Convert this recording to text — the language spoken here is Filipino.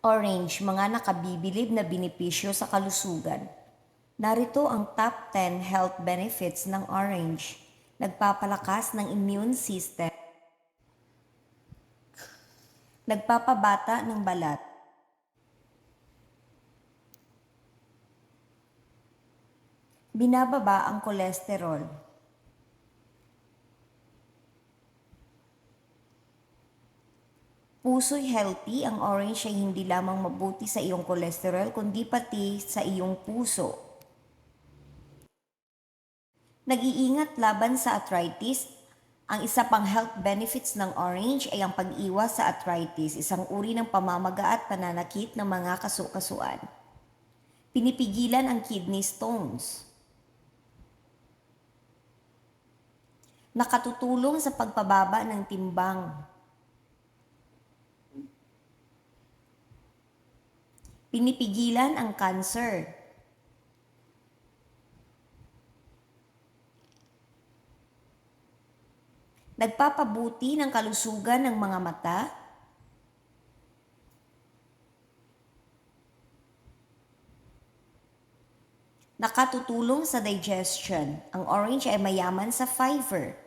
Orange, mga nakabibilib na benepisyo sa kalusugan. Narito ang top 10 health benefits ng orange. Nagpapalakas ng immune system. Nagpapabata ng balat. Binababa ang kolesterol. Puso'y healthy, ang orange ay hindi lamang mabuti sa iyong kolesterol kundi pati sa iyong puso. Nag-iingat laban sa arthritis. Ang isa pang health benefits ng orange ay ang pag-iwas sa arthritis, isang uri ng pamamaga at pananakit ng mga kasukasuan. Pinipigilan ang kidney stones. Nakatutulong sa pagpababa ng timbang. Pinipigilan ang cancer. Nagpapabuti ng kalusugan ng mga mata. Nakatutulong sa digestion. Ang orange ay mayaman sa fiber.